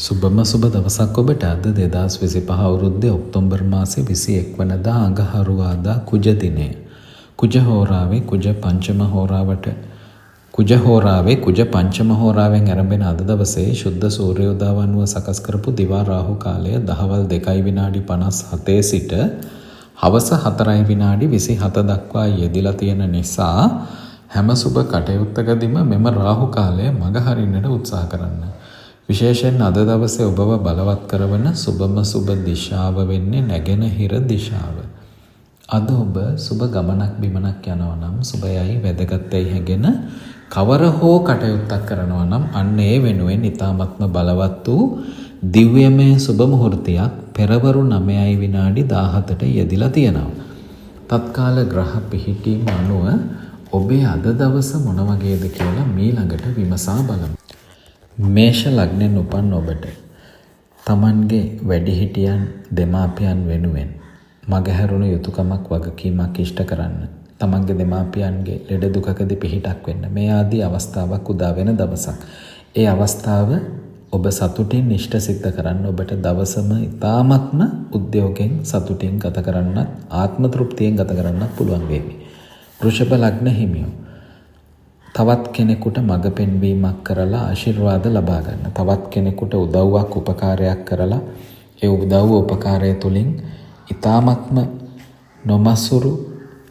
සුබම සුබ දවසක් ඔබට. අද 2025 අවුරුද්දේ ඔක්තෝබර් මාසේ 21 වනදා අඟහරුවාදා කුජ දිනය. කුජ හෝරාවේ කුජ පංචම හෝරාවෙන් ආරම්භන අද දවසේ ශුද්ධ සූර්යෝදය වනුව සකස් කරපු දිවා රාහු කාලය දහවල් 2:57 සිට හවස 4:27 දක්වා යෙදিলা තියෙන නිසා හැම සුබ කටයුත්තකදීම මෙම රාහු කාලය මගහරින්නට උත්සාහ කරන්න. විශේෂයෙන් අද දවසේ ඔබව බලවත් කරවන සුබම සුබ දිශාව වෙන්නේ නැගෙනහිර දිශාව. අද ඔබ සුබ ගමනක් බිමනක් යනවා නම් සුබයයි වැදගත්යි හැගෙන කවර හෝ කටයුත්තක් කරනවා නම් අන්න ඒ වෙනුවෙන් ඊ타ත්ම බලවත් වූ දිව්‍යමය සුබ මුහුර්තයක් පෙරවරු 9:17ට යෙදිලා තියෙනවා. තත්කාල ග්‍රහ පිහිටීම අනුව ඔබේ අද දවස මොන වගේද කියලා මීළඟට විමසා බලමු. මේෂ ලග්නෙන් උපන් ඔබට තමන්ගේ වැඩිහිටියන් දෙමාපියන් වෙනුවෙන් මගහැරුණු යුතුයකමක් වගකීමක් ඉෂ්ට කරන්න. තමන්ගේ දෙමාපියන්ගේ ලෙඩ දුකකදී පිහිටක් වෙන්න. මේ ආදී අවස්ථාවක් උදා වෙන දවසක්. ඒ අවස්ථාව ඔබ සතුටින් ඉෂ්ට සිද්ධ කරන්න. ඔබට දවසම ඉතාමත්ම උද්‍යෝගයෙන් සතුටින් ගත කරන්නත් ආත්ම තෘප්තියෙන් ගත කරන්නත් පුළුවන් වේවි. වෘෂභ ලග්න හිමියෝ තවත් කෙනෙකුට මඟ පෙන්වීමක් කරලා ආශිර්වාද ලබා ගන්න. තවත් කෙනෙකුට උදව්වක් උපකාරයක් කරලා ඒ උදව්ව උපකාරය තුලින් ඊ타ත්ම නොමසුරු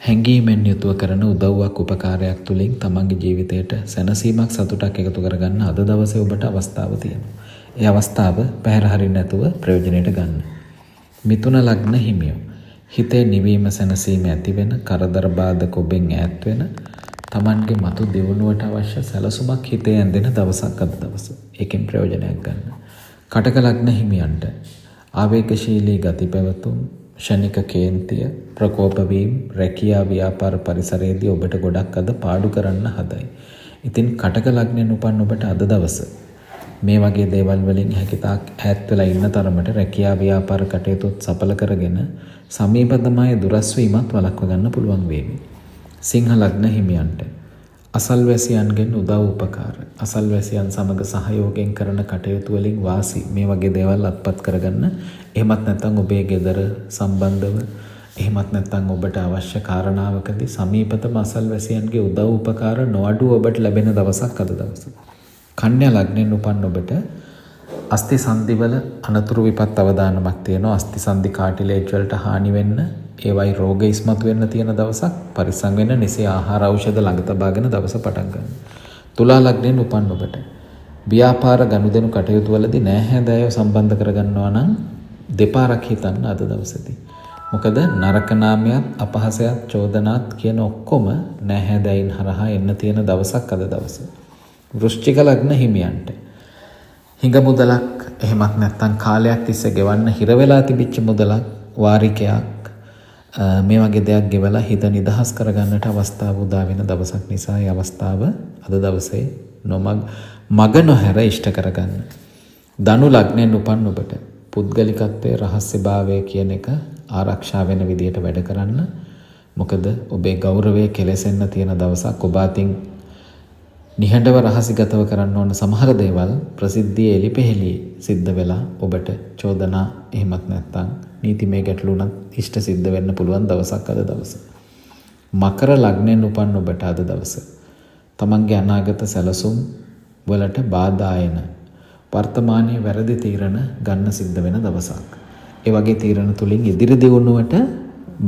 හැඟීමෙන් යුතුව කරන උදව්වක් උපකාරයක් තුලින් තමන්ගේ ජීවිතයට සැනසීමක් සතුටක් එකතු කරගන්න අද දවසේ ඔබට අවස්ථාව තියෙනවා. ඒ අවස්ථාව පැහැර හරින්න නැතුව ප්‍රයෝජනෙට ගන්න. මිථුන ලග්න හිමියෝ හිතේ නිවීම සැනසීම ඇති වෙන කරදර බාධක ඔබෙන් ඈත් වෙන තමන්ගේ මතු දියුණුවට අවශ්‍ය සැලසුමක් හිතේ ඇඳෙන දවසක් අද දවස. ඒකෙන් ප්‍රයෝජනයක් ගන්න. කටක ලග්න හිමියන්ට ආවේගශීලී ගති පැවතුම්, ෂණික කේන්තිය, ප්‍රකෝප වීම, රැකියා ව්‍යාපාර පරිසරයේදී ඔබට ගොඩක් අද පාඩු කරන්න හදයි. ඉතින් කටක ලග්නෙන් උපන් ඔබට අද දවස මේ වගේ දේවල් වලින් හැකිතාක් ඈත් වෙලා ඉන්න තරමට රැකියා ව්‍යාපාර කටයුතුත් සඵල කරගෙන සමීපතමය දුරස් වීමත් වළක්ව ගන්න පුළුවන් වේවි. සිංහ ලග්න හිමියන්ට අසල්වැසියන්ගෙන් උදව් උපකාර, අසල්වැසියන් සමග සහයෝගයෙන් කරන කටයුතු වලින් වාසි මේ වගේ දේවල් අත්පත් කරගන්න. එහෙමත් නැත්නම් ඔබේ ගෙදර සම්බන්ධව, එහෙමත් නැත්නම් ඔබට අවශ්‍ය කාරණාවකදී සමීපතම අසල්වැසියන්ගේ උදව් උපකාර නොඅඩුව ඔබට ලැබෙන දවසක් අද දවස. කන්‍යා ලග්නෙන් උපන් ඔබට අස්ථි සංදිවල අනතුරු විපත් අවදානමක් තියෙනවා. අස්ථි සංදි කාටිලේජ් වලට හානි වෙන්න, ඒවයි රෝග ඉස්මතු වෙන්න තියෙන දවසක්. පරිස්සම් වෙන්න, නිසි ආහාර ඖෂධ ළඟ තබාගෙන දවස පටන් ගන්න. තුලා ලග්නෙන් උපන් ඔබට ව්‍යාපාර ගනුදෙනු කටයුතු වලදී නෑහෑදෑයෝ සම්බන්ධ කරගන්නවා නම් දෙපාරක් හිතන්න අද දවසේදී. මොකද නරක නාමයක්, අපහසයක්, චෝදනාත් කියන ඔක්කොම නෑහෑදෑයින් හරහා එන්න තියෙන දවසක් අද දවස. වෘශ්චික ලග්න හිමියන්ට හිඟ මුදලක්, එහෙමත් නැත්නම් කාලයක් තිස්සේ ගෙවන්න හිර වෙලා තිබිච්ච මුදලක්, වාරිකයක්, මේ වගේ දෙයක් ගෙවලා හිත නිදහස් කරගන්නට අවස්ථාව උදා වෙන දවසක් නිසා ඒ අවස්ථාව අද දවසේ මග නොහැර ඉෂ්ට කරගන්න. ධනු ලග්නෙන් උපන් ඔබට පුද්ගලිකත්වයේ රහස්‍යභාවය කියන එක ආරක්ෂා වෙන විදියට වැඩ කරන්න. මොකද ඔබේ ගෞරවය කෙලෙසෙන්න තියෙන දවසක්. ඔබ අතින් නිහඬව රහසිගතව කරන්න ඕන සමහර දේවල් ප්‍රසිද්ධියේ එලිපෙහෙළි සිද්ධ වෙලා ඔබට චෝදනා, එහෙමත් නැත්නම් නීතිමය ගැටලුණත් ඉෂ්ට සිද්ධ වෙන්න පුළුවන් දවසක් අද දවස. මකර ලග්නෙන් උපන් ඔබට අද දවස තමන්ගේ අනාගත සැලසුම් වලට බාධා එන, වර්තමානයේ වැරදි තීරණ ගන්න සිද්ධ වෙන දවසක්. ඒ වගේ තීරණ තුලින් ඉදිරි දියුණුවට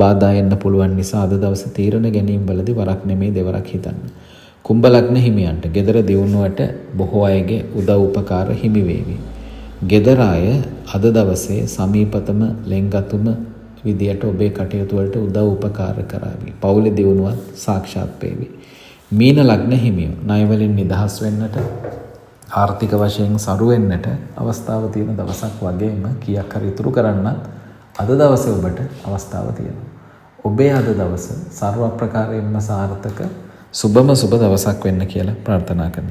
බාධා එන්න පුළුවන් නිසා අද දවසේ තීරණ ගැනීම වලදී වරක් නෙමෙයි දෙවරක් හිතන්න. කුම්භ ලග්න හිමියන්ට ගෙදර දියුණුවට බොහෝ අයගේ උදව් උපකාර හිමි වේවි. ගෙදර අය අද දවසේ සමීපතම ලෙන්ගතුම විදියට ඔබේ කටයුතු වලට උදව් උපකාර කරાવી. පවුලේ දියුණුවත් සාක්ෂාත් වේවි. මීන ලග්න හිමියෝ ණය වලින් නිදහස් වෙන්නට, ආර්ථික වශයෙන් සරු වෙන්නට අවස්ථාව තියෙන දවසක් වගේම කීයක් හරි ඉතුරු කරන්නත් අද දවසේ ඔබට අවස්ථාව තියෙනවා. ඔබේ අද දවස ਸਰව ප්‍රකාරයෙන්ම සාර්ථක සුබම සුබ දවසක් වෙන්න කියලා ප්‍රාර්ථනා කරනවා.